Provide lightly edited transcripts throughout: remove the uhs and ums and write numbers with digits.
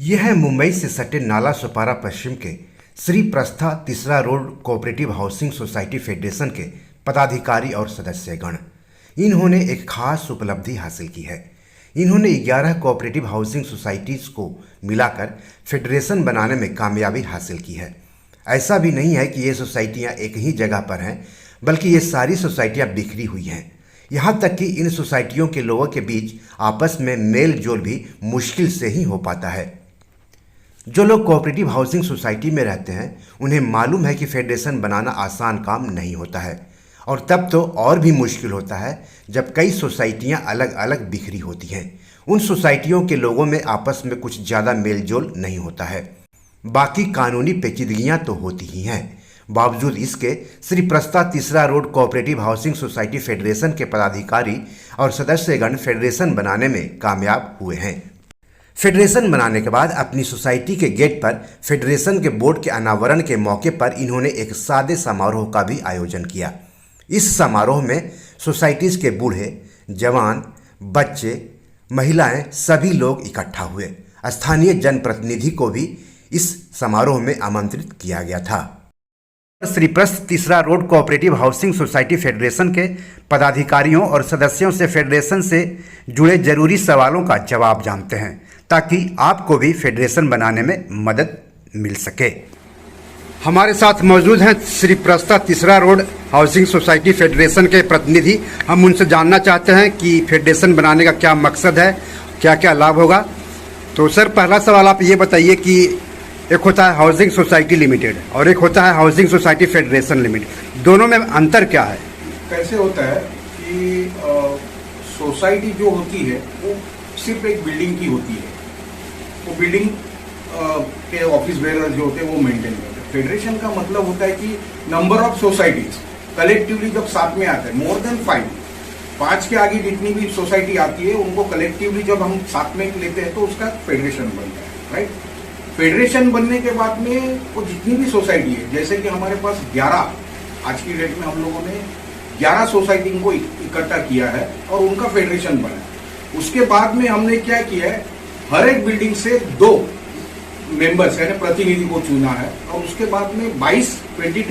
यह है मुंबई से सटे नाला सुपारा पश्चिम के श्री प्रस्था तीसरा road cooperative housing society federation के पदाधिकारी और सदस्यगण। इन्होंने एक खास उपलब्धि हासिल की है। इन्होंने 11 कोऑपरेटिव हाउसिंग सोसाइटीज़ को मिलाकर फेडरेशन बनाने में कामयाबी हासिल की है। ऐसा भी नहीं है कि ये सोसाइटियाँ एक ही जगह पर हैं, बल्कि ये सारी सोसाइटियाँ बिखरी हुई हैं। यहाँ तक कि इन सोसाइटियों के लोगों के बीच आपस में मेल जोल भी मुश्किल से ही हो पाता है। जो लोग कोऑपरेटिव हाउसिंग सोसाइटी में रहते हैं उन्हें मालूम है कि फेडरेशन बनाना आसान काम नहीं होता है, और तब तो और भी मुश्किल होता है जब कई सोसाइटियां अलग अलग बिखरी होती हैं। उन सोसाइटियों के लोगों में आपस में कुछ ज़्यादा मेल जोल नहीं होता है। बाकी कानूनी पेचीदगियां तो होती ही हैं। बावजूद इसके श्री प्रस्था तीसरा road cooperative housing society federation के पदाधिकारी और सदस्यगण फेडरेशन बनाने में कामयाब हुए हैं। फेडरेशन बनाने के बाद अपनी सोसाइटी के गेट पर फेडरेशन के बोर्ड के अनावरण के मौके पर इन्होंने एक सादे समारोह का भी आयोजन किया। इस समारोह में सोसाइटीज़ के बूढ़े, जवान, बच्चे, महिलाएं सभी लोग इकट्ठा हुए। स्थानीय जनप्रतिनिधि को भी इस समारोह में आमंत्रित किया गया था। श्री प्रस्थ तीसरा road cooperative housing society federation के पदाधिकारियों और सदस्यों से फेडरेशन से जुड़े जरूरी सवालों का जवाब जानते हैं, ताकि आपको भी फेडरेशन बनाने में मदद मिल सके। हमारे साथ मौजूद हैं श्री प्रस्था तीसरा रोड हाउसिंग सोसाइटी फेडरेशन के प्रतिनिधि। हम उनसे जानना चाहते हैं कि फेडरेशन बनाने का क्या मकसद है, क्या क्या लाभ होगा। तो सर, पहला सवाल आप ये बताइए कि एक होता है हाउसिंग सोसाइटी लिमिटेड और एक होता है हाउसिंग सोसाइटी फेडरेशन लिमिटेड, दोनों में अंतर क्या है? कैसे होता है कि सोसाइटी जो होती है वो सिर्फ एक बिल्डिंग की होती है। वो बिल्डिंग के ऑफिस बेरर जो होते हैं वो मेंटेन करते हैं। फेडरेशन का मतलब होता है कि नंबर ऑफ सोसाइटीज कलेक्टिवली जब साथ में आते हैं, मोर देन 5 के आगे जितनी भी सोसाइटी आती है उनको कलेक्टिवली जब हम साथ में लेते हैं तो उसका फेडरेशन बनता है, राइट। फेडरेशन बनने के बाद में वो जितनी भी सोसाइटी है, जैसे कि हमारे पास 11 आज की डेट में हम लोगों ने 11 सोसाइटी को इकट्ठा किया है और उनका फेडरेशन बना। उसके बाद में हमने क्या किया है, हर एक बिल्डिंग से 2 मेंबर्स यानी प्रतिनिधि को चुना है और उसके बाद में 22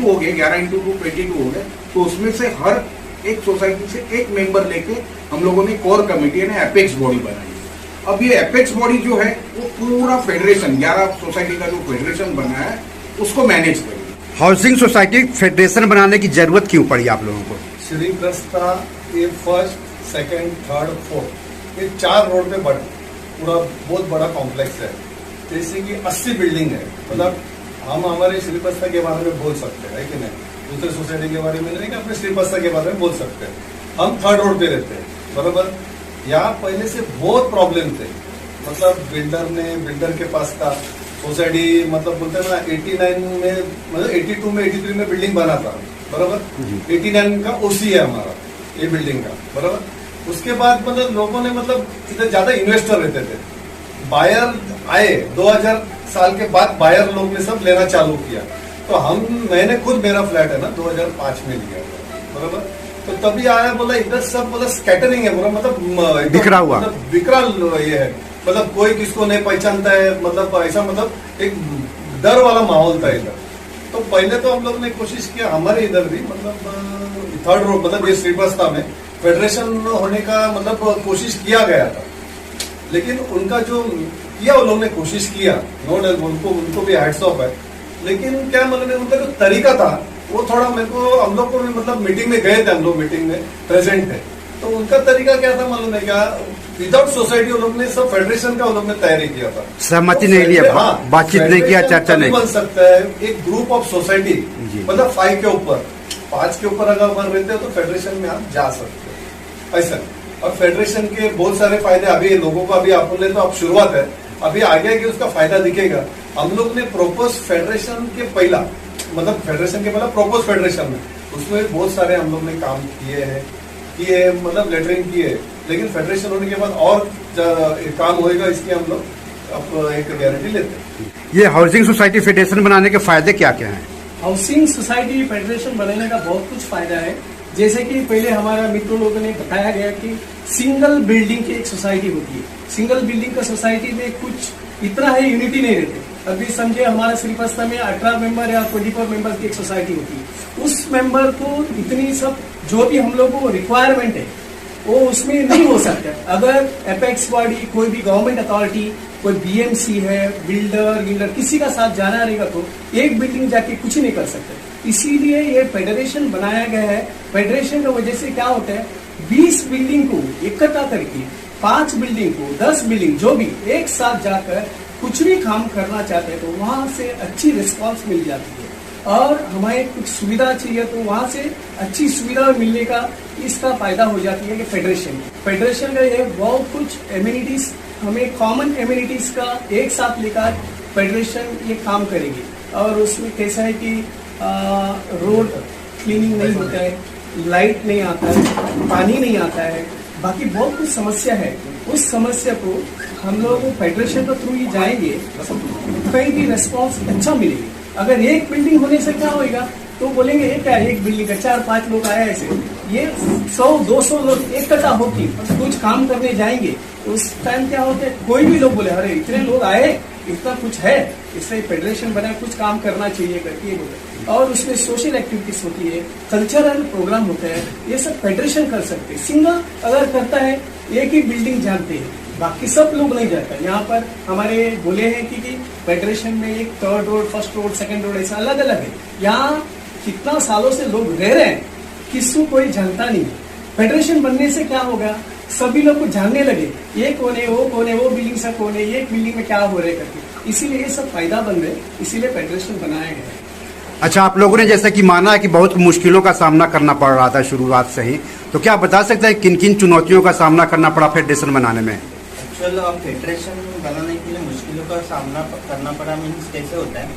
हो गए, 11 × 2 22 हो गए। तो उसमें से हर एक सोसाइटी से एक मेंबर लेके हम लोगों ने कोर कमेटी यानी एपेक्स बॉडी बनाई। अब ये एपेक्स बॉडी जो है वो पूरा फेडरेशन 11 सोसाइटी का जो फेडरेशन बना है उसको मैनेज करेगी। हाउसिंग सोसाइटी फेडरेशन बनाने की जरूरत क्यों पड़ी आप लोगों को? श्री प्रस्था ये 1st, 2nd, 3rd, 4th ये 4 रोड पे पूरा बहुत बड़ा कॉम्प्लेक्स है। जैसे कि 80 बिल्डिंग है, मतलब हम हमारे श्री प्रस्था के बारे में बोल सकते हैं कि नहीं, दूसरे सोसाइटी के बारे में नहीं, कि अपने श्री प्रस्था के बारे में बोल सकते हैं। हम 3rd रोड पे रहते हैं, बराबर। यहाँ पहले से बहुत प्रॉब्लम थे, मतलब बिल्डर के पास था सोसाइटी, मतलब बोलते हैं ना 89 में, मतलब 82 में 83 में बिल्डिंग बना था, बराबर। 89 का ओसी है हमारा ये बिल्डिंग का, बराबर। उसके बाद मतलब लोगों ने मतलब इधर ज्यादा इन्वेस्टर रहते थे, बायर आए 2000 साल के बाद बायर लोग ने सब लेना चालू किया। तो मैंने खुद, मेरा फ्लैट है ना 2005 में लिया, बराबर। तो तभी आया, बोला इधर सब मतलब स्कैटरिंग है पूरा, मतलब बिखरा हुआ, मतलब बिखरा ये है, मतलब कोई किसको नहीं पहचानता है, मतलब ऐसा, मतलब एक डर वाला माहौल था इधर। तो पहले तो हम लोग ने कोशिश किया, हमारे इधर भी मतलब 3rd रोड मतलब ये श्री प्रस्था में फेडरेशन होने का मतलब कोशिश किया गया था, लेकिन उनका जो किया वो लोग ने कोशिश किया, नो डाउट उनको भी हैट्स ऑफ है। लेकिन क्या मतलब उनका जो तरीका था वो थोड़ा मेरे को, हम लोग को भी मतलब मीटिंग में गए थे, हम लोग मीटिंग में प्रेजेंट थे, तो उनका तरीका क्या था मालूम है क्या, विदाउट सोसाइटी वो लोग ने सब फेडरेशन का वो लोग ने तैयारी किया था, सहमति नहीं लिया, बातचीत नहीं किया, चर्चा नहीं बन सकता है। एक ग्रुप ऑफ सोसाइटी मतलब 5 के ऊपर 5 के ऊपर अगर बन रहते हो तो फेडरेशन में आप जा सकते हो, ऐसा। और फेडरेशन के बहुत सारे फायदे अभी लोगों को, अभी आपने तो अब शुरुआत है, अभी आगे कि उसका फायदा दिखेगा। हम लोग ने प्रोपोज फेडरेशन के पहला, मतलब फेडरेशन के पहला प्रोपोज फेडरेशन में, उसमें बहुत सारे हम लोग ने काम किए मतलब लेटरिंग किए, लेकिन फेडरेशन होने के बाद और काम होएगा, इसकी हम लोग अब एक गारंटी लेते हैं। ये हाउसिंग सोसाइटी फेडरेशन बनाने के फायदे क्या क्या हैं? हाउसिंग सोसाइटी फेडरेशन बनाने का बहुत कुछ फायदा है। जैसे कि पहले हमारा मित्रों लोगों ने बताया गया कि सिंगल बिल्डिंग की एक सोसाइटी होती है। सिंगल बिल्डिंग का सोसाइटी में कुछ इतना है यूनिटी नहीं रहते। अभी समझे हमारा श्रीपस्ता में 18 मेंबर या 24 मेंबर की एक सोसाइटी होती है, उस मेंबर को इतनी सब जो भी हम लोगों को रिक्वायरमेंट है वो उसमें नहीं हो सकता। अगर एपेक्स बॉडी, कोई भी गवर्नमेंट अथॉरिटी, कोई बीएमसी है, बिल्डर किसी का साथ जाना रहेगा तो एक बिल्डिंग जाके कुछ नहीं कर सकते। इसीलिए ये फेडरेशन बनाया गया है। फेडरेशन की वजह से क्या होता है, 20 बिल्डिंग को इकट्ठा करके 5 बिल्डिंग को 10 बिल्डिंग जो भी एक साथ जाकर कुछ भी काम करना चाहते हैं तो वहां से अच्छी रिस्पांस मिल जाती है। और हमें कुछ सुविधा चाहिए तो वहां से अच्छी सुविधा मिलने का इसका फायदा हो जाती है कि फेडरेशन का ये बहुत कुछ एम्यूनिटीज, हमें कॉमन एम्यूनिटीज का एक साथ लेकर फेडरेशन ये काम करेगी। और उसमें कैसा है कि रोड क्लीनिंग नहीं होता है, लाइट नहीं आता है, पानी नहीं आता है, बाकी बहुत कुछ समस्या है। उस समस्या को हम लोग फेडरेशन के थ्रू ही जाएंगे, कहीं भी रेस्पॉन्स अच्छा मिलेगी। अगर एक बिल्डिंग होने से क्या होगा तो बोलेंगे ये क्या एक बिल्डिंग का 4-5 लोग आए ऐसे, ये 100-200 लोग इकट्ठा होकर कुछ काम करने जाएंगे उस टाइम क्या होता है, कोई भी लोग बोले अरे इतने लोग आए, इतना कुछ है, इसलिए फेडरेशन बना, कुछ काम करना चाहिए करके बोले। और उसमें सोशल एक्टिविटीज होती है, कल्चरल प्रोग्राम होता है, ये सब फेडरेशन कर सकते हैं। सिंगल अगर करता है एक ही बिल्डिंग जानते हैं, बाकी सब लोग नहीं जाता। यहाँ पर हमारे बोले हैं कि फेडरेशन में एक 3rd road, 1st road, 2nd road ऐसा अलग अलग है। यहाँ कितना सालों से लोग रह रहे हैं, किसी कोई जानता नहीं। फेडरेशन बनने से क्या होगा, सभी लोग को जानने लगे, ये कौन है, वो बिल्डिंग से कौन है, ये बिल्डिंग में क्या हो रहा है करके। इसीलिए ये सब फायदा बन रहे, इसीलिए फेडरेशन बनाया गया है। अच्छा, आप लोगों ने जैसा कि माना है कि बहुत मुश्किलों का सामना करना पड़ रहा था शुरुआत से ही, तो क्या आप बता सकते हैं किन किन चुनौतियों का सामना करना पड़ा फेडरेशन बनाने में? एक्चुअल फेडरेशन बनाने के लिए मुश्किलों का सामना करना पड़ा मीन्स कैसे होता है,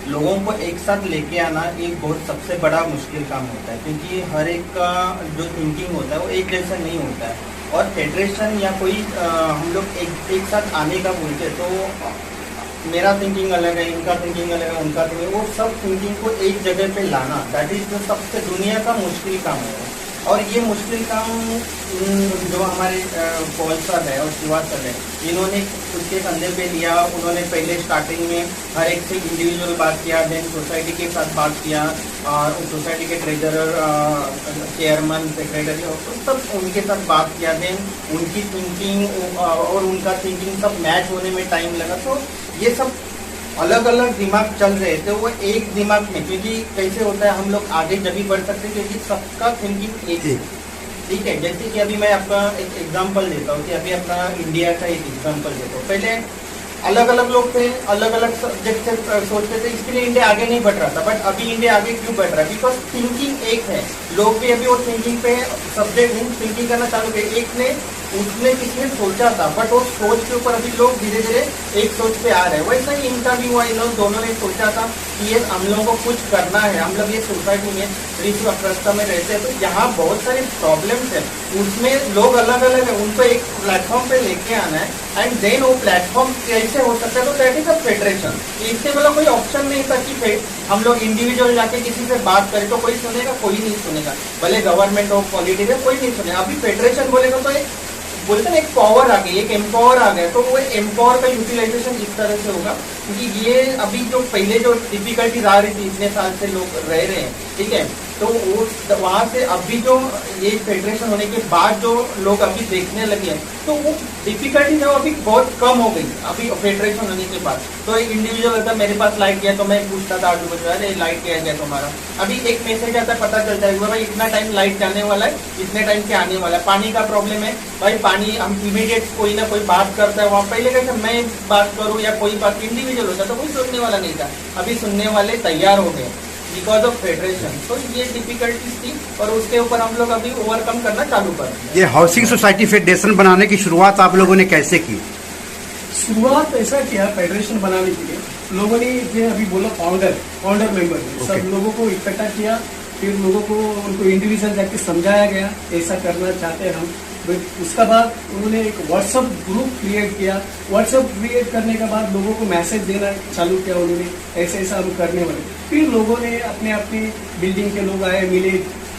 लोगों को एक साथ लेके आना एक बहुत सबसे बड़ा मुश्किल काम होता है, क्योंकि हर एक का जो थिंकिंग होता है वो एक जैसा नहीं होता है। और फेडरेशन या कोई हम लोग एक साथ आने का बोलते तो मेरा थिंकिंग अलग है, इनका थिंकिंग अलग है, उनका थिंकिंग, वो सब थिंकिंग को एक जगह पे लाना, दैट इज जो सबसे दुनिया का मुश्किल काम है। और ये मुश्किल काम जो हमारे पॉल सर है और शिवा सर है, इन्होंने उसके कंधे पे लिया। उन्होंने पहले स्टार्टिंग में हर एक से इंडिविजुअल बात किया, देन सोसाइटी के साथ बात किया, और सोसाइटी के ट्रेजरर, चेयरमैन, सेक्रेटरी, सब उनके साथ बात किया। देन उनकी थिंकिंग और उनका थिंकिंग सब मैच होने में टाइम लगा। तो ये सब अलग अलग दिमाग चल रहे थे, वो एक दिमाग में, क्योंकि कैसे होता है हम लोग आगे जब भी बढ़ सकते हैं क्योंकि सबका थिंकिंग एक है। ठीक है, जैसे कि अभी मैं आपका एक एग्जांपल देता हूँ कि अभी अपना इंडिया का एक एग्जांपल देता हूँ। पहले अलग अलग लोग थे, अलग अलग सब्जेक्ट से सोचते थे, इसके लिए इंडिया आगे नहीं बढ़ रहा था। बट अभी इंडिया आगे क्यों बढ़ रहा है, बिकॉज थिंकिंग एक है। लोग भी अभी वो थिंकिंग पे सब्जेक्ट थिंकिंग करना चालू किया। एक ने उसने किसने सोचा था, बट वो सोच के ऊपर अभी लोग धीरे धीरे एक सोच पे आ रहे हैं। वैसा ही इनका भी हुआ, इन लोग दोनों ने सोचा था कि ये हम लोगों को कुछ करना है, हम लोग ये सोसाइटी में रिश्वप्रस्था में रहते हैं, तो यहाँ बहुत सारे प्रॉब्लम्स है, उसमें लोग अलग अलग है, उनको एक प्लेटफॉर्म पे लेके आना है। एंड देन वो प्लेटफॉर्म कैसे हो सकता है, तो दैट इज अ फेडरेशन। इससे मतलब कोई ऑप्शन नहीं था कि हम लोग इंडिविजुअल जाके किसी से बात करें तो कोई सुनेगा, कोई नहीं सुनेगा, भले गवर्नमेंट हो, पॉलिटिक्स है, कोई नहीं सुनेगा। अभी फेडरेशन बोलेगा तो एक बोलते ना एक पावर आ गई, एक एम्पावर आ गया, तो वो एम्पावर का यूटिलाइजेशन इस तरह से होगा। क्योंकि ये अभी जो पहले जो डिफिकल्टीज आ रही थी, इतने साल से लोग रह रहे हैं, ठीक है, तो वो वहां से अभी जो ये फेडरेशन होने के बाद जो लोग अभी देखने लगे हैं, तो वो डिफिकल्टीज है वो अभी बहुत कम हो गई अभी फेडरेशन होने के बाद। तो एक इंडिविजुअल होता है, मेरे पास लाइट गया तो मैं पूछता था आजू बाजू, अरे लाइट क्या गया तुम्हारा, अभी एक मैसेज आता है, पता चलता है भाई इतना टाइम लाइट जाने वाला है, इतने टाइम के आने वाला है। पानी का प्रॉब्लम है भाई, पानी हम इमीडिएट कोई ना कोई बात करता है वहाँ, पहले कैसे मैं बात करूँ या कोई बात इंडिविजुअल होता तो कोई सुनने वाला नहीं था, अभी सुनने वाले तैयार हो गए बिकॉज ऑफ फेडरेशन। तो ये डिफिकल्टीज थी और उसके ऊपर हम लोग अभी ओवरकम करना चालू कर रहे हैं। ये हाउसिंग सोसाइटी फेडरेशन बनाने की शुरुआत आप लोगों ने कैसे की? शुरुआत ऐसा किया फेडरेशन बनाने के लिए, लोगों ने जो अभी बोला फाउंडर मेंबर, सब लोगों को इकट्ठा किया, फिर लोगों को उनको इंडिविजुअल जाके समझाया गया ऐसा करना चाहते हैं हम। उसका बाद उन्होंने एक व्हाट्सएप ग्रुप क्रिएट किया। व्हाट्सएप क्रिएट करने के बाद लोगों को मैसेज देना चालू किया उन्होंने, ऐसे ऐसा हम करने वाले। फिर लोगों ने अपने अपने बिल्डिंग के लोग आए, मिले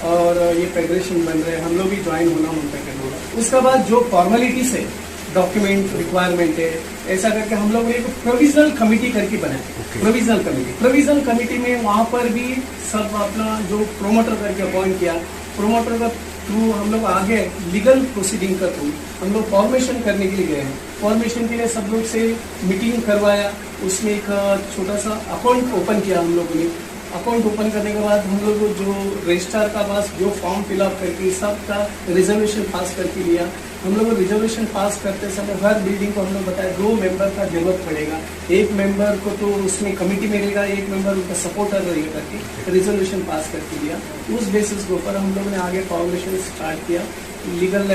और ये फेडरेशन बन रहे हैं, हम लोग भी ज्वाइन होना उनका करना। उसका बाद जो फॉर्मेलिटीज है डॉक्यूमेंट रिक्वायरमेंट है, ऐसा करके हम लोग ने एक प्रोविजनल कमेटी करके बनाया। प्रोविजनल कमेटी में वहाँ पर भी सब अपना जो प्रोमोटर करके अपॉइंट किया, प्रोमोटर का थ्रू हम लोग आगे लीगल प्रोसीडिंग का थ्रू हम लोग फॉर्मेशन करने के लिए गए हैं। फॉर्मेशन के लिए सब लोग से मीटिंग करवाया, उसमें एक छोटा सा अकाउंट ओपन किया हम लोगों ने। अकाउंट ओपन करने के बाद हम लोग जो रजिस्ट्रार का पास जो फॉर्म फिलअप करके सबका रिजर्वेशन पास करके लिया। हम लोग रिजर्वेशन पास करते समय हर बिल्डिंग को हम लोग बताया 2 मेंबर का जरूरत पड़ेगा, 1 मेंबर को तो उसमें कमेटी में रहेगा, 1 मेंबर उनका सपोर्टर रहेगा करके रिजर्वेशन पास करके लिया। उस बेसिस के ऊपर हम लोगों ने आगे फॉर्मेशन स्टार्ट किया, लीगल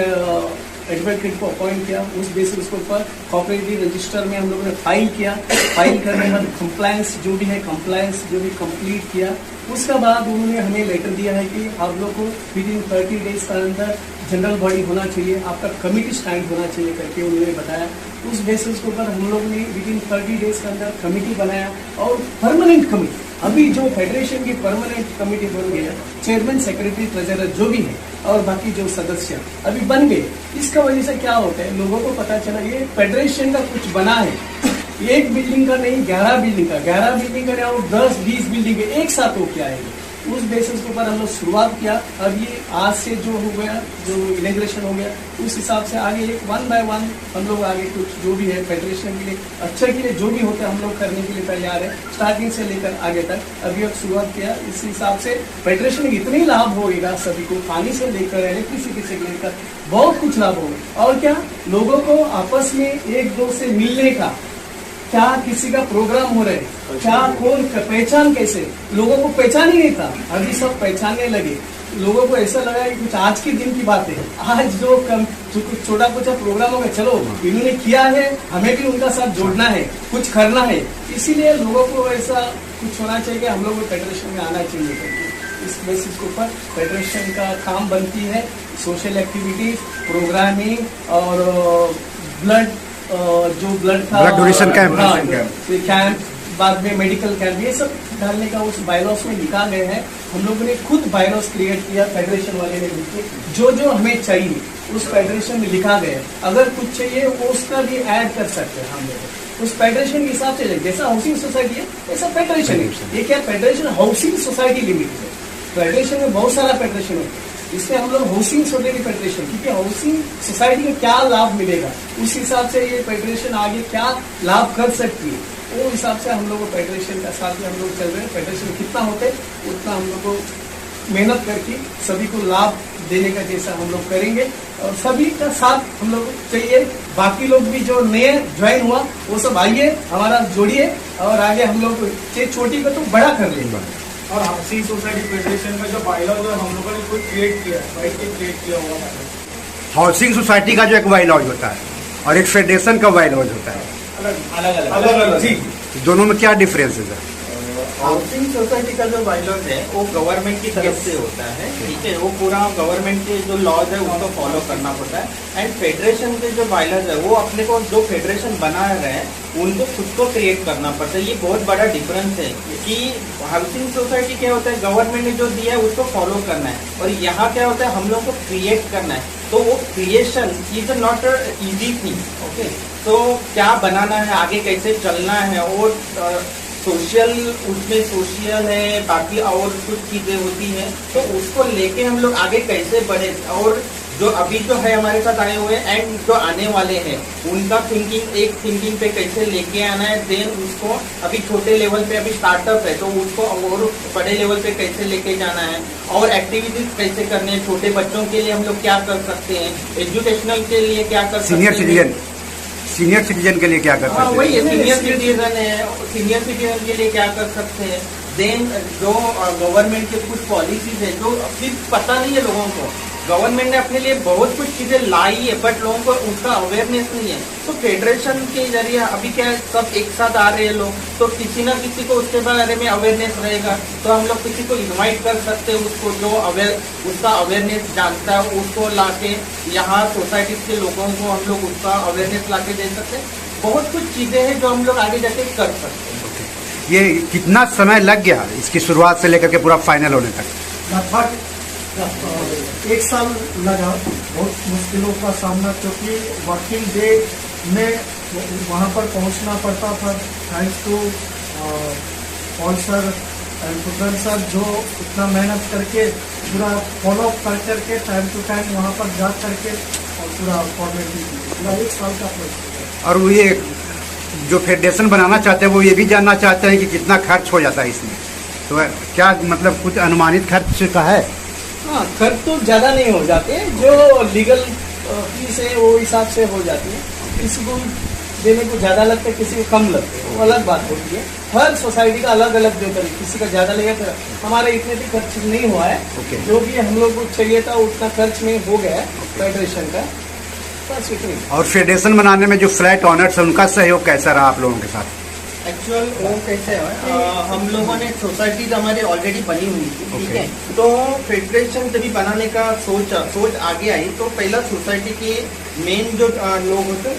एडवोकेट को अपॉइंट किया। उस बेसिस के ऊपर कोऑपरेटिव रजिस्टर में हम लोगों ने फाइल किया। फाइल करने के बाद कंप्लायंस जो भी है कंप्लायंस जो भी कंप्लीट किया। उसके बाद उन्होंने हमें लेटर दिया है कि आप लोग को विदिन 30 डेज का अंदर जनरल बॉडी होना चाहिए, आपका कमिटी स्टैंड होना चाहिए करके उन्होंने बताया। उस बेसिस के ऊपर हम लोग ने विदिन 30 डेज के अंदर कमिटी बनाया और परमानेंट कमिटी, अभी जो फेडरेशन की परमानेंट कमिटी बन गई है, चेयरमैन सेक्रेटरी ट्रेजरर जो भी है और बाकी जो सदस्य अभी बन गए। इसका वजह से क्या होता है, लोगों को पता चला ये फेडरेशन का कुछ बना है, एक बिल्डिंग का नहीं 11 बिल्डिंग का, 11 बिल्डिंग का और 10-20 बिल्डिंग एक साथ हो क्या है। उस बेसिस के ऊपर हम लोग शुरुआत किया। अब ये आज से जो हो गया, जो इनॉग्रेशन हो गया, उस हिसाब से आगे एक 1 बाय 1 हम लोग आगे कुछ जो भी है फेडरेशन के लिए अच्छे के लिए जो भी होता है हम लोग करने के लिए तैयार है, स्टार्टिंग से लेकर आगे तक। अभी अब शुरुआत किया, इस हिसाब से फेडरेशन में इतनी लाभ होगा सभी को, पानी से लेकर इलेक्ट्रिसिटी से लेकर बहुत कुछ लाभ होगा। और क्या लोगों को आपस में एक दो से मिलने का, क्या किसी का प्रोग्राम हो रहे, क्या कौन पहचान, कैसे लोगों को पहचान ही नहीं था, अभी सब पहचानने लगे। लोगों को ऐसा लगा कि कुछ आज के दिन की बात है, आज जो कुछ छोटा छोटा प्रोग्राम होगा, चलो इन्होंने किया है हमें भी उनका साथ जोड़ना है, कुछ करना है। इसीलिए लोगों को ऐसा कुछ होना चाहिए कि हम लोग को फेडरेशन में आना चाहिए करके इस बेसिस के ऊपर फेडरेशन का काम बनती है। सोशल एक्टिविटीज, प्रोग्रामिंग और ब्लड जो ब्लड का डोनेशन कैंप, बाद में मेडिकल कैंप, ये सब डालने का उस बायलॉस में लिखा गया है। हम लोगों ने खुद बायलॉस क्रिएट किया, फेडरेशन वाले ने मिलकर जो जो हमें चाहिए उस फेडरेशन में लिखा गया है। अगर कुछ चाहिए वो उसका भी ऐड कर सकते हैं हम लोग उस फेडरेशन के हिसाब से। जैसा हाउसिंग सोसाइटी है ऐसा फेडरेशन है। ये क्या फेडरेशन हाउसिंग सोसाइटी लिमिटेड है। फेडरेशन में बहुत सारा फेडरेशन है, इसमें हम लोग हाउसिंग सोसाइटी फेडरेशन, क्योंकि हाउसिंग सोसाइटी को क्या लाभ मिलेगा उस हिसाब से ये फेडरेशन आगे क्या लाभ कर सकती है, वो हिसाब से हम लोग को फेडरेशन का साथ में हम लोग चल रहे हैं। फेडरेशन कितना होते उतना हम लोग को मेहनत करके सभी को लाभ देने का जैसा हम लोग करेंगे और सभी का साथ हम लोग चाहिए। बाकी लोग भी जो नए ज्वाइन हुआ वो सब आइए, हमारा जोड़िए और आगे हम लोग छोटी को तो बड़ा कर लेंगे। और हाउसिंग सोसाइटी फेडरेशन का जो बायलॉ जो हम लोगों ने खुद क्रिएट किया है, बैठ के क्रिएट किया हुआ है। हाउसिंग सोसाइटी का जो एक बायलॉज होता है और एक फेडरेशन का बायलॉज होता है, अलग ठीक, दोनों में क्या डिफरेंस है? हाउसिंग सोसाइटी का जो बायलॉज है वो गवर्नमेंट की तरफ से होता है, ठीक है, वो पूरा गवर्नमेंट के जो लॉज है उसको फॉलो करना पड़ता है। एंड फेडरेशन के जो बायलॉज है वो अपने को जो फेडरेशन बना रहे हैं उनको खुद को क्रिएट करना पड़ता है। ये बहुत बड़ा डिफरेंस है कि हाउसिंग सोसाइटी क्या होता है, गवर्नमेंट ने जो दिया है उसको फॉलो करना है, और यहाँ क्या होता है हम लोग को क्रिएट करना है। तो वो creation is not easy thing, okay. तो क्या बनाना है, आगे कैसे चलना है, और सोशल, उसमें सोशल है, बाकी और कुछ चीजें होती हैं, तो उसको लेके हम लोग आगे कैसे बढ़े, और जो अभी जो है हमारे साथ आए हुए एंड जो आने वाले हैं उनका थिंकिंग, एक थिंकिंग पे कैसे लेके आना है, देन उसको अभी छोटे लेवल पे अभी स्टार्टअप है तो उसको और बड़े लेवल पे कैसे लेके जाना है, और एक्टिविटीज कैसे करने हैं। छोटे बच्चों के लिए हम लोग क्या कर सकते हैं, एजुकेशनल के लिए क्या कर सकते हैं, सीनियर सिटीजन के लिए क्या कर सकते हैं, वही सीनियर सिटीजन है, सीनियर सिटीजन के लिए क्या कर सकते हैं। देन जो गवर्नमेंट के कुछ पॉलिसीज है जो अभी पता नहीं है लोगों को, गवर्नमेंट ने अपने लिए बहुत कुछ चीजें लाई है बट लोगों को उसका अवेयरनेस नहीं है। तो फेडरेशन के जरिए अभी क्या है, सब एक साथ आ रहे हैं लोग, तो किसी ना किसी को उसके बारे में अवेयरनेस रहेगा, तो हम लोग किसी को इन्वाइट कर सकते हैं, उसको जो उसका अवेयरनेस जानता है उसको लाके यहाँ सोसाइटी के लोगों को हम लोग उसका अवेयरनेस लाके दे सकते हैं। बहुत कुछ चीजें हैं जो हम लोग आगे जाके कर सकते हैं। ये कितना समय लग गया इसकी शुरुआत से लेकर के पूरा फाइनल होने तक? लगभग 1 साल लगा। बहुत मुश्किलों का सामना, क्योंकि वर्किंग डे में वहाँ पर पहुँचना पड़ता था। Thanks to Paul sir and Puthran sir, जो इतना मेहनत करके पूरा फॉलो अप कर करके टाइम टू टाइम वहाँ पर जा करके और पूरा फॉर्मेलिटी पूरा 1 साल का प्रोसेस। और वो ये जो फेडरेशन बनाना चाहते हैं वो ये भी जानना चाहते हैं कि कितना खर्च हो जाता है इसमें, तो क्या मतलब कुछ अनुमानित खर्च का है? हाँ, खर्च तो ज़्यादा नहीं हो जाते, जो लीगल फीस है वो हिसाब से हो जाती है। किसी को देने को ज़्यादा लगता है, किसी को कम लगता है, वो अलग बात होती है। हर सोसाइटी का अलग अलग जो करें, किसी का ज़्यादा लगेगा तो हमारे इतने भी खर्च नहीं हुआ है। जो भी हम लोग को चाहिए था उतना खर्च में हो गया है फेडरेशन का, बस इतनी। और फेडरेशन बनाने में जो फ्लैट ऑनर्स है उनका सहयोग कैसा रहा आप लोगों के साथ? एक्चुअल वो कैसे है, हम लोगों ने सोसाइटी हमारी ऑलरेडी बनी हुई थी, ठीक है। तो फेडरेशन जब बनाने का सोच आगे आई, तो पहला सोसाइटी के मेन जो लोग होते हैं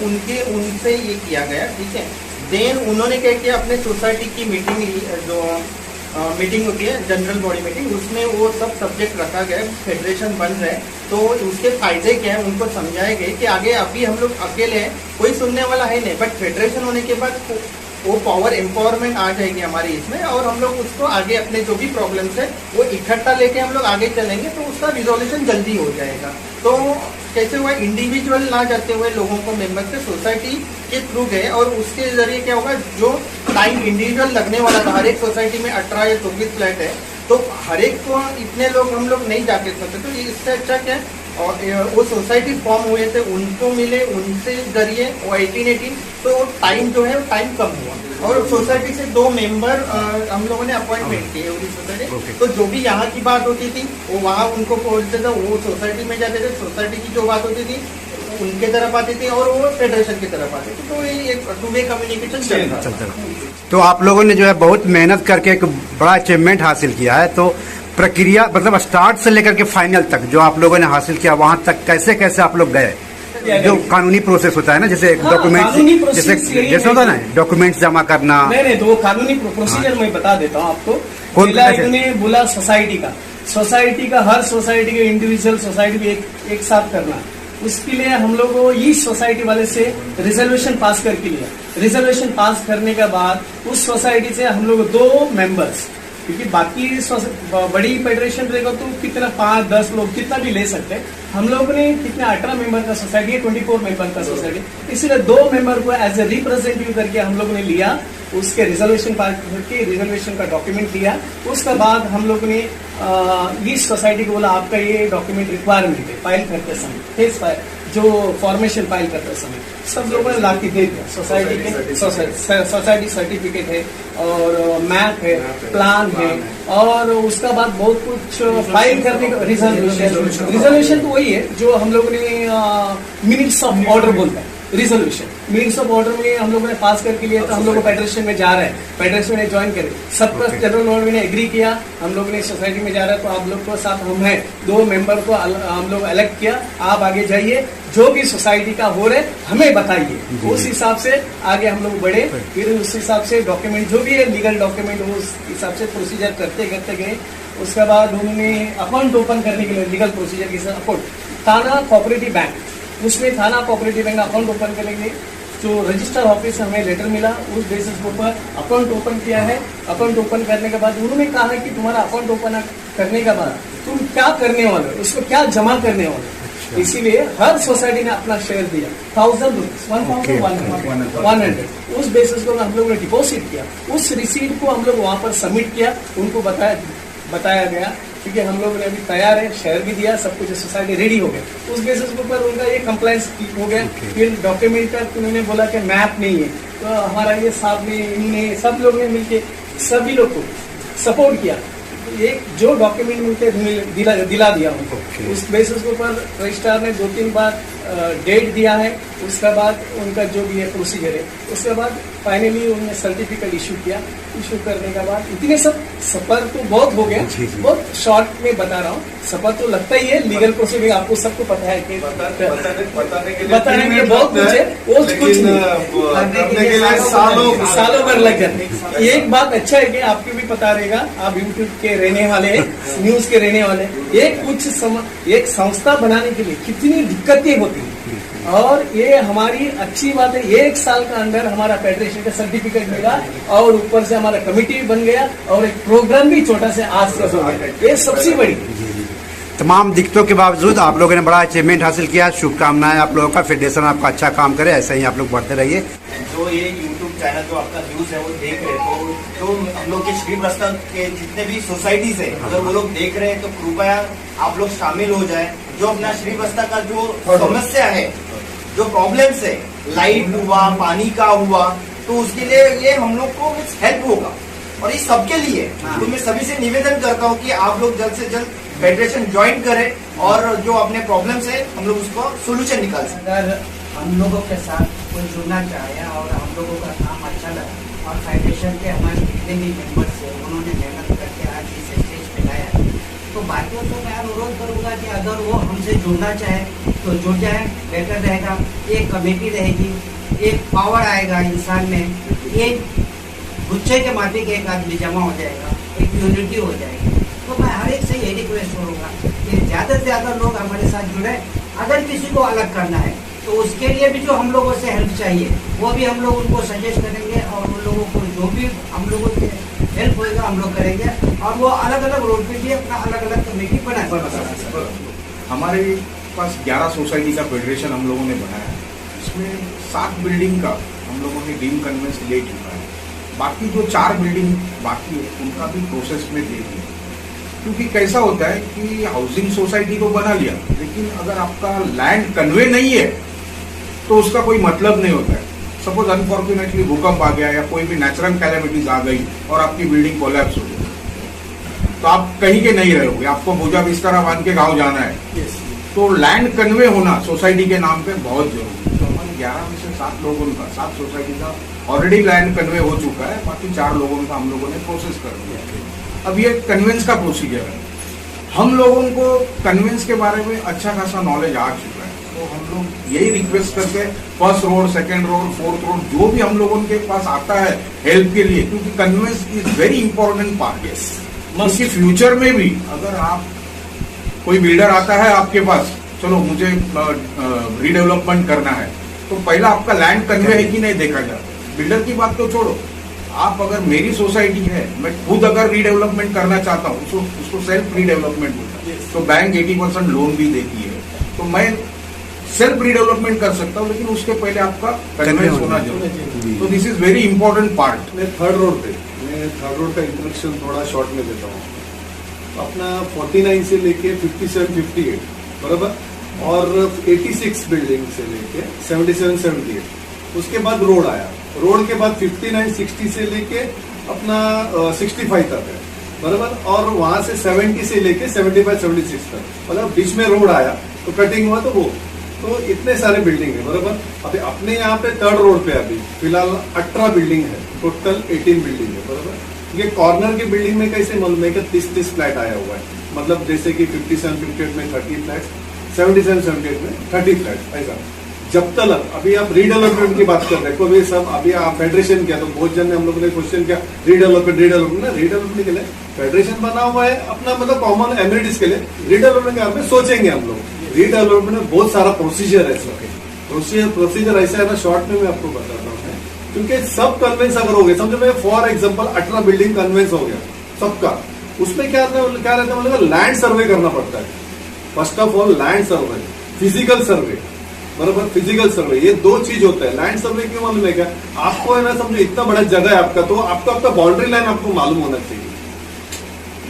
उनसे ये किया गया, ठीक है। देन उन्होंने क्या किया, अपने सोसाइटी की मीटिंग ली, जो मीटिंग होती है जनरल बॉडी मीटिंग, उसमें वो सब सब्जेक्ट रखा गया, फेडरेशन बन रहे हैं तो उसके फायदे क्या है उनको समझाए गए कि आगे अभी हम लोग अकेले हैं, कोई सुनने वाला है नहीं, बट फेडरेशन होने के बाद वो पावर एम्पावरमेंट आ जाएगी हमारी इसमें, और हम लोग उसको आगे अपने जो भी प्रॉब्लम्स है वो इकट्ठा लेके हम लोग आगे चलेंगे तो उसका रिजोल्यूशन जल्दी हो जाएगा। तो कैसे हुआ, इंडिविजुअल ना जाते हुए लोगों को मेंबर से सोसाइटी के थ्रू गए, और उसके जरिए क्या होगा, जो टाइम इंडिविजुअल लगने वाला था, हर एक सोसाइटी में 18 या 24 फ्लैट है, तो हर एक को इतने लोग हम लोग नहीं जाके सकते, तो इससे अच्छा क्या है, और वो सोसाइटी फॉर्म हुए थे उनको मिले, उनसे जरिए वो 18 तो टाइम जो है वो टाइम कम हुआ, और सोसाइटी से 2 मेंबर हम लोगों ने अपॉइंटमेंट किए उनकी सोसाइटी। तो जो भी यहाँ की बात होती थी वो वहाँ उनको पहुँचते थे, वो सोसाइटी में जाते थे, सोसाइटी की जो बात होती थी उनके तरफ आती थी और वो फेडरेशन की तरफ आती थी, तो ये एक 2 वे कम्युनिकेशन चलता था। तो आप लोगों ने जो है बहुत मेहनत करके एक बड़ा अचीवमेंट हासिल किया है, तो प्रक्रिया मतलब स्टार्ट से लेकर के फाइनल तक जो आप लोगों ने हासिल किया वहां तक कैसे कैसे आप लोग गए? जो कानूनी प्रोसेस होता है ना, जैसे डॉक्यूमेंट जैसे होता है ना, डॉक्यूमेंट्स जमा करना। नहीं, तो वो कानूनी प्रोसीजर मैं बता देता हूँ आपको। पहला इन्होंने बोला सोसाइटी का हर सोसाइटी के इंडिविजुअल सोसाइटी भी एक साथ करना, उसके लिए हम लोग को इस सोसाइटी वाले से रिजर्वेशन पास करके लिया। रिजर्वेशन पास करने के बाद उस सोसाइटी से हम लोग 2 मेंबर्स, क्योंकि बाकी बड़ी फेडरेशन रहेगा तो कितना 5-10 लोग कितना भी ले सकते हैं, हम लोग ने कितना 18 मेंबर का सोसाइटी है, 24 मेंबर का सोसाइटी, इसलिए 2 मेंबर को एज ए रिप्रेजेंटेटिव करके हम लोग ने लिया, उसके रिजर्वेशन पास करके रिजर्वेशन का डॉक्यूमेंट लिया। उसके बाद हम लोग ने इस सोसाइटी को बोला आपका ये डॉक्यूमेंट रिक्वायरमेंट है, फाइल करते समय फेस फाइल जो फॉर्मेशन फाइल करते समय सब लोगों ने ला के दे दिया। सोसाइटी के सोसाइटी सर्टिफिकेट है और मैप है, प्लान है, और उसका बाद बहुत कुछ फाइल करने का रिजर्वेशन तो वही है जो हम लोग ने मिनट्स ऑफ ऑर्डर बोलते हैं। रिजोल्यूशन मिनट्स ऑफ ऑर्डर में हम लोगों ने पास करके लिया, तो हम लोग फेडरेशन में जा रहे हैं, फेडरेशन में ज्वाइन करें, सबका जनरल बॉडी ने एग्री किया, हम लोग ने सोसाइटी में जा रहे हैं तो आप लोग के साथ हम हैं, 2 मेंबर को हम लोग इलेक्ट किया, आप आगे जाइए, जो भी सोसाइटी का हो रहे हमें बताइए, उस हिसाब से आगे हम लोग बढ़े। फिर उस हिसाब से डॉक्यूमेंट जो भी है लीगल डॉक्यूमेंट उस हिसाब से प्रोसीजर करते गए। उसके बाद उन्होंने अकाउंट ओपन करने के लिए लीगल प्रोसीजर के साथ अकाउंट थाना कोऑपरेटिव बैंक, उसमें थाना कोऑपरेटिव बैंक अकाउंट ओपन करेंगे, जो रजिस्टर ऑफिस से हमें लेटर मिला उस बेसिस के ऊपर अकाउंट ओपन किया है। अकाउंट ओपन करने के बाद उन्होंने कहा है कि तुम्हारा अकाउंट ओपन करने के बाद तुम क्या करने वाले हो, उसको क्या जमा करने वाले हो, इसीलिए हर सोसाइटी ने अपना शेयर दिया 1000 रुपीज 1100 उस बेसिस को हम लोगों ने डिपॉजिट किया। उस रिसीट को हम लोग वहाँ पर सबमिट किया, उनको बताया गया क्योंकि हम लोगों ने अभी तैयार है, शेयर भी दिया, सब कुछ सोसाइटी रेडी हो गया। उस बेसिस के ऊपर उनका ये कंप्लायंस हो गया। फिर डॉक्यूमेंट का उन्होंने बोला कि मैप नहीं है, तो हमारा ये साहब ने इन्होंने सब लोग ने मिलके सभी लोग को सपोर्ट किया, एक जो डॉक्यूमेंट मिलते दिला दिया उनको। उस बेसिस के ऊपर रजिस्ट्रार ने 2-3 बार डेट दिया है, उसके बाद उनका जो भी है प्रोसीजर है, उसके बाद फाइनली उन्होंने सर्टिफिकेट इशू किया। इशू करने के बाद इतने सब सफर तो बहुत हो गया, बहुत शॉर्ट में बता रहा हूँ। सफर तो लगता ही है, लीगल प्रोसीडिंग आपको सबको पता है कि बताने के लिए बहुत कुछ है, वो कुछ नहीं, सालों भर लग जाते। एक बात अच्छा है कि आपको भी पता रहेगा, आप यूट्यूब के रहने वाले, न्यूज के रहने वाले, एक संस्था बनाने के लिए कितनी दिक्कतें होती है। और ये हमारी अच्छी बात है, 1 साल का अंदर हमारा फेडरेशन का सर्टिफिकेट मिला और ऊपर से हमारा कमेटी भी बन गया और एक प्रोग्राम भी छोटा से आज से हो गया। ये सबसे बड़ी तमाम दिक्कतों के बावजूद आप लोगों ने बड़ा अचीवमेंट हासिल किया। शुभकामनाएं आप लोगों का, फेडरेशन आपका अच्छा काम करे, ऐसे ही आप लोग बढ़ते रहिए। जो ये यूट्यूब चैनल जो आपका न्यूज है वो देख रहे हैं, तो जो हम लोग के श्री प्रस्ताव के जितने भी सोसाइटीज है, अगर वो लोग देख रहे हैं तो कृपया आप लोग शामिल हो जाए। जो अपना श्री प्रस्ताव का जो समस्या है, जो प्रॉब्लम्स है, लाइट हुआ, पानी का हुआ, तो उसके लिए ये हम लोग को हेल्प होगा और ये सबके लिए। तो मैं सभी से निवेदन करता हूँ कि आप लोग जल्द से जल्द फेडरेशन ज्वाइन करें और जो अपने प्रॉब्लम्स है हम लोग उसको सोल्यूशन निकाल सकें। अगर हम लोगों के साथ कोई जुड़ना चाहे और हम लोगों का काम अच्छा लगा और फेडरेशन के हमारे जितने भी मेंबर्स हैं उन्होंने मेहनत करके आज इस स्टेज पे लाया, तो बाकियों से मैं अनुरोध करूंगा कि अगर वो हमसे जुड़ना चाहे तो जुड़ जाए, बेटर रहेगा। एक कमेटी रहेगी, एक पावर आएगा इंसान में, एक गुच्छे के माफी के एक आदमी जमा हो जाएगा, एक यूनिटी हो जाएगी। तो मैं हर एक से ये रिक्वेस्ट करूंगा कि ज़्यादा से ज़्यादा लोग हमारे साथ जुड़े। अगर किसी को अलग करना है तो उसके लिए भी जो हम लोगों से हेल्प चाहिए वो भी हम लोग उनको सजेस्ट करेंगे और उन लोगों को जो भी हम लोगों से हेल्प होएगा हम लोग करेंगे और वो अलग अलग रोड पे भी अपना अलग अलग कमेटी बनाए। हमारे पास 11 सोसाइटी का फेडरेशन हम लोगों ने बनाया है। इसमें 7 बिल्डिंग का हम लोगों ने डीम कन्वेंस ले चुका है। बाकी जो 4 बिल्डिंग बाकी है उनका भी प्रोसेस में दे दिया। क्योंकि कैसा होता है कि हाउसिंग सोसाइटी तो बना लिया, लेकिन अगर आपका लैंड कन्वे नहीं है तो उसका कोई मतलब नहीं होता है। सपोज अनफॉर्चुनेटली भूकंप आ गया या कोई भी नेचुरल कैलेमिटीज आ गई और आपकी बिल्डिंग कोलैप्स हो गई, तो आप कहीं के नहीं रहोगे, आपको भुजा बिस्तरा बांध के गाँव जाना है। तो लैंड कन्वे होना सोसाइटी के नाम पे बहुत जरूरी है। तो हमारे 11 में से 7 लोगों का, 7 सोसाइटी का ऑलरेडी लैंड कन्वे हो चुका है, बाकी 4 लोगों का हम लोगों ने प्रोसेस कर दिया। अब ये कन्वेंस का प्रोसीजर है। हम लोगों को कन्वेंस के बारे में अच्छा खासा नॉलेज आ चुका है, तो हम लोग यही रिक्वेस्ट करते हैं, first road, second road, fourth road, जो भी हम लोगों के पास आता है हेल्प के लिए, क्योंकि conveyance is very important part है। क्योंकि फ्यूचर में भी अगर आप कोई बिल्डर आता है आपके पास, चलो मुझे रीडेवलपमेंट करना है, तो पहला आपका लैंड कन्वे है कि नहीं देखा जाता। बिल्डर की बात तो छोड़ो, आप अगर मेरी सोसाइटी है, मैं खुद अगर रीडेवलपमेंट करना चाहता हूँ, उसको सेल्फ रीडेवलपमेंट होता है, तो बैंक 80% लोन भी देती है, तो मैं सेल्फ रीडेवलपमेंट कर सकता हूँ, लेकिन उसके पहले आपका कन्वेंस होना जरूरी है। तो this is very important part. मैं थर्ड रोड का इंट्रोडक्शन थोड़ा शॉर्ट में देता हूँ। अपना 49 से लेके 57, 58 बराबर, और 86 बिल्डिंग से लेके 77, 78, उसके बाद रोड आया। रोड के बाद 59, 60 से लेके अपना 65 तक है बराबर, और वहां से 70 से लेके 75, 76 तक, मतलब बीच में रोड आया तो कटिंग हुआ, तो इतने सारे बिल्डिंग है बराबर। अभी अपने यहाँ पे थर्ड रोड पे अभी फिलहाल 18 बिल्डिंग है, टोटल 18 बिल्डिंग है बराबर। ये कॉर्नर की बिल्डिंग में कैसे मालूम है कि 30 फ्लैट आया हुआ है, मतलब जैसे कि 57, 58 में 30 फ्लैट, 77, 78 में 30 फ्लैट, ऐसा। जब तक अभी आप रीडेवलपमेंट की बात कर रहे हैं, अभी सब अभी आप फेडरेशन किया तो बहुत जन ने हम लोगों ने क्वेश्चन किया रीडेवलपमेंट के लिए फेडरेशन बना हुआ है अपना, मतलब कॉमन एम्यूनिटीज के लिए रीडेवलपमेंट के बारे में सोचेंगे हम लोग। रीडेवलपमेंट में बहुत सारा प्रोसीजर है, प्रोसीजर ऐसा है ना, शॉर्ट में मैं आपको बताता हूँ। क्योंकि सब कन्वेंस अगर हो गए, समझो मैं फॉर एग्जांपल 18 बिल्डिंग कन्वेंस हो गया सबका, उसमें क्या रहता है मतलब लैंड सर्वे करना पड़ता है। First of all land survey, physical survey बराबर, फिजिकल सर्वे, ये 2 चीज होता है। लैंड सर्वे क्यों मालूम है क्या, आपको है ना, समझो इतना बड़ा जगह है आपका, तो आपका बाउंड्री लाइन आपको मालूम होना चाहिए,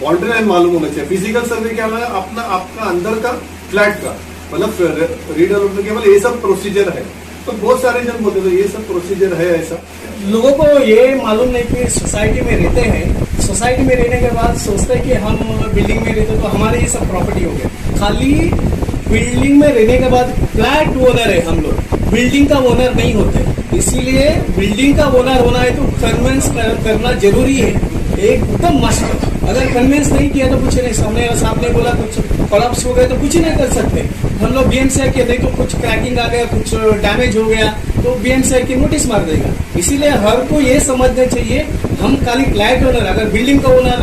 बाउंड्री लाइन मालूम होना चाहिए। फिजिकल सर्वे क्या है, अपना आपका अंदर का फ्लैट का, मतलब रीडेवलपमेंट के मतलब ये सब प्रोसीजर है। तो बहुत सारे जन बोलते तो ये सब प्रोसीजर है ऐसा। लोगों को ये मालूम नहीं कि सोसाइटी में रहते हैं, सोसाइटी में रहने के बाद सोचते हैं कि हम बिल्डिंग में रहते तो हमारे ये सब प्रॉपर्टी हो गया। खाली बिल्डिंग में रहने के बाद फ्लैट ओनर है हम लोग, बिल्डिंग का ओनर नहीं होते, इसीलिए बिल्डिंग का ओनर होना है तो कन्विंस करना जरूरी है, एकदम मस्ट। अगर कन्विंस नहीं किया तो कुछ नहीं, सामने बोला कुछ कोलैप्स हो गए तो कुछ नहीं कर सकते। हम लोग बीएमसीआई के नहीं तो कुछ क्रैकिंग आ गया, कुछ डैमेज हो गया तो बीएमसीआई की नोटिस मार देगा। इसीलिए हर को ये समझना चाहिए, हम खाली फ्लैट ओनर, अगर बिल्डिंग का ओनर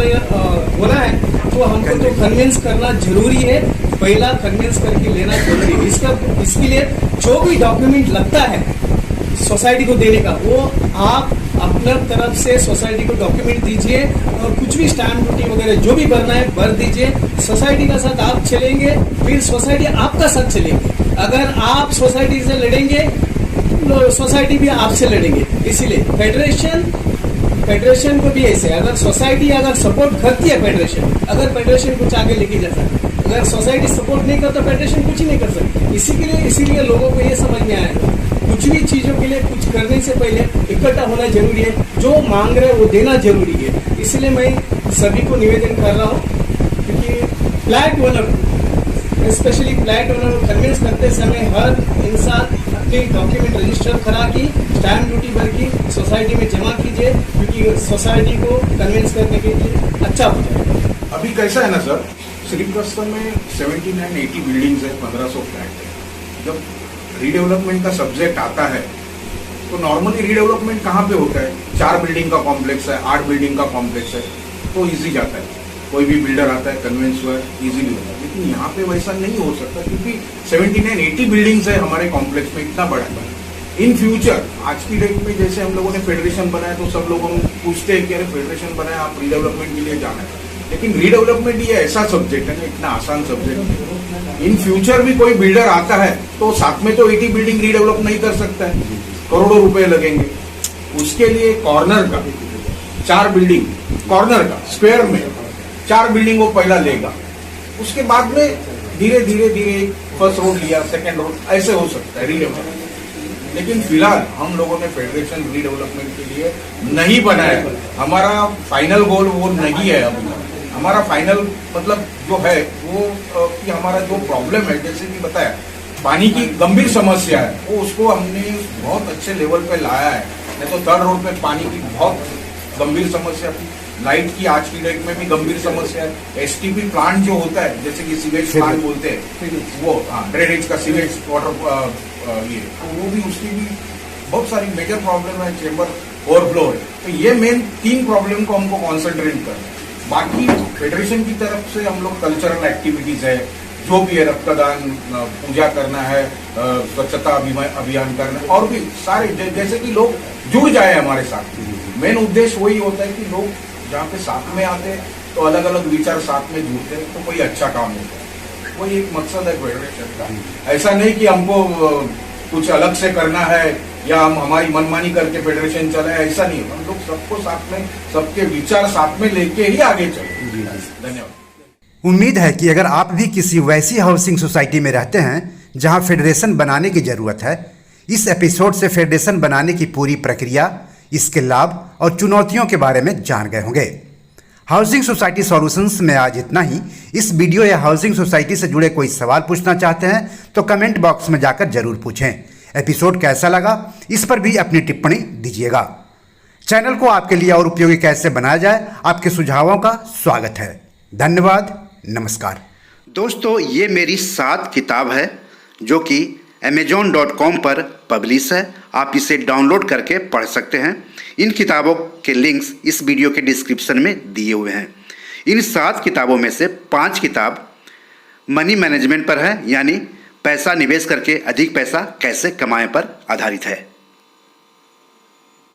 होना है तो हमको तो कन्विंस करना जरूरी है, पहला कन्विंस करके लेना जरूरी है। इसके लिए जो भी डॉक्यूमेंट लगता है सोसाइटी को देने का, वो आप अपने तरफ से सोसाइटी को डॉक्यूमेंट दीजिए और कुछ भी स्टैम्प ड्यूटी वगैरह जो भी भरना है भर दीजिए। सोसाइटी का साथ आप चलेंगे, फिर सोसाइटी आपका साथ चलेंगे। अगर आप सोसाइटी से लड़ेंगे तो सोसाइटी भी आपसे लड़ेंगे। इसीलिए फेडरेशन को भी ऐसे, अगर सोसाइटी अगर सपोर्ट करती है फेडरेशन, अगर फेडरेशन कुछ आगे लेके जाता है, अगर सोसाइटी सपोर्ट नहीं करता फेडरेशन कुछ नहीं कर सकती। इसीलिए लोगों को ये समझ में आया, कुछ भी चीजों के लिए कुछ करने से पहले इकट्ठा होना जरूरी है, जो मांग रहे वो देना जरूरी है। इसलिए मैं सभी को निवेदन कर रहा हूँ, क्योंकि flat owner, specially flat owner को कन्विंस करते समय हर इंसान अपनी डॉक्यूमेंट रजिस्टर करा की, स्टैम्प ड्यूटी भर की सोसाइटी में जमा कीजिए, क्योंकि सोसाइटी को कन्विंस करने के लिए अच्छा हो जाएगा। अभी कैसा है ना सर, श्रीप्रस्थ में 79-80 बिल्डिंग्स है, 1500 फ्लैट है। जब रीडेवलपमेंट का सब्जेक्ट आता है तो नॉर्मली रीडेवलपमेंट कहाँ पे होता है, 4 बिल्डिंग का कॉम्प्लेक्स है, 8 बिल्डिंग का कॉम्प्लेक्स है, तो इजी जाता है, कोई भी बिल्डर आता है कन्विंस हुआ इजीली होता है। लेकिन यहाँ पे वैसा नहीं हो सकता, क्योंकि 79-80 बिल्डिंग्स है हमारे कॉम्प्लेक्स में, इतना बड़ा है। इन फ्यूचर आज की डेट में जैसे हम लोगों ने फेडरेशन बनाया तो सब लोगों पूछते हैं कि अरे फेडरेशन बनाया, आप रीडेवलपमेंट के लिए जाना है, लेकिन रीडेवलपमेंट ये ऐसा सब्जेक्ट है ना, इतना आसान सब्जेक्ट है। इन फ्यूचर भी कोई बिल्डर आता है तो साथ में तो 80 बिल्डिंग रीडेवलप नहीं कर सकता है, करोड़ों रुपए लगेंगे। उसके लिए कॉर्नर का 4 बिल्डिंग, कॉर्नर का स्क्वायर में 4 बिल्डिंग वो पहला लेगा, उसके बाद में धीरे धीरे फर्स्ट रोड लिया, सेकेंड रोड, ऐसे हो सकता है रीडेवलपमेंट। लेकिन फिलहाल हम लोगों ने फेडरेशन रीडेवलपमेंट के लिए नहीं बनाया, हमारा फाइनल गोल वो नहीं है। अभी हमारा फाइनल मतलब जो है वो कि हमारा जो प्रॉब्लम है, जैसे कि बताया पानी की गंभीर समस्या है, वो उसको हमने बहुत अच्छे लेवल पे लाया है। नहीं तो 3rd रोड पे पानी की बहुत गंभीर समस्या थी, लाइट की आज की डेट में भी गंभीर समस्या है। एसटीपी प्लांट जो होता है, जैसे कि सीवेज प्लांट बोलते हैं, वो ड्रेनेज का सीवेज वाटर ये, वो भी उसकी भी बहुत सारी मेजर प्रॉब्लम है, चेंबर ओवरफ्लो है। तो ये मेन 3 प्रॉब्लम को हमको कॉन्सेंट्रेट करना है। बाकी फेडरेशन की तरफ से हम लोग कल्चरल एक्टिविटीज है, जो भी है, रक्तदान, पूजा करना है, स्वच्छता अभियान करना है, और भी सारे जैसे कि लोग जुड़ जाए हमारे साथ। मेन उद्देश्य वही होता है कि लोग जहाँ पे साथ में आते हैं तो अलग अलग विचार साथ में जुड़ते हैं तो कोई अच्छा काम होता है। वही एक मकसद है फेडरेशन का। ऐसा नहीं कि हमको कुछ अलग से करना है या हम हमारी मनमानी करके फेडरेशन चले, ऐसा नहीं। हम लोग सबको साथ में, सबके विचार साथ में लेके ही आगे चले। धन्यवाद। उम्मीद है कि अगर आप भी किसी वैसी हाउसिंग सोसाइटी में रहते हैं जहां फेडरेशन बनाने की जरूरत है, इस एपिसोड से फेडरेशन बनाने की पूरी प्रक्रिया, इसके लाभ और चुनौतियों के बारे में जान गए होंगे। हाउसिंग सोसाइटी सॉल्यूशंस में आज इतना ही। इस वीडियो या हाउसिंग सोसाइटी से जुड़े कोई सवाल पूछना चाहते हैं तो कमेंट बॉक्स में जाकर जरूर पूछें। एपिसोड कैसा लगा इस पर भी अपनी टिप्पणी दीजिएगा। चैनल को आपके लिए और उपयोगी कैसे बनाया जाए, आपके सुझावों का स्वागत है। धन्यवाद, नमस्कार। दोस्तों, ये मेरी 7 किताब है जो कि amazon.com पर पब्लिश है। आप इसे डाउनलोड करके पढ़ सकते हैं। इन किताबों के लिंक्स इस वीडियो के डिस्क्रिप्शन में दिए हुए हैं। इन 7 किताबों में से 5 किताब मनी मैनेजमेंट पर है, यानी पैसा निवेश करके अधिक पैसा कैसे कमाएं पर आधारित है।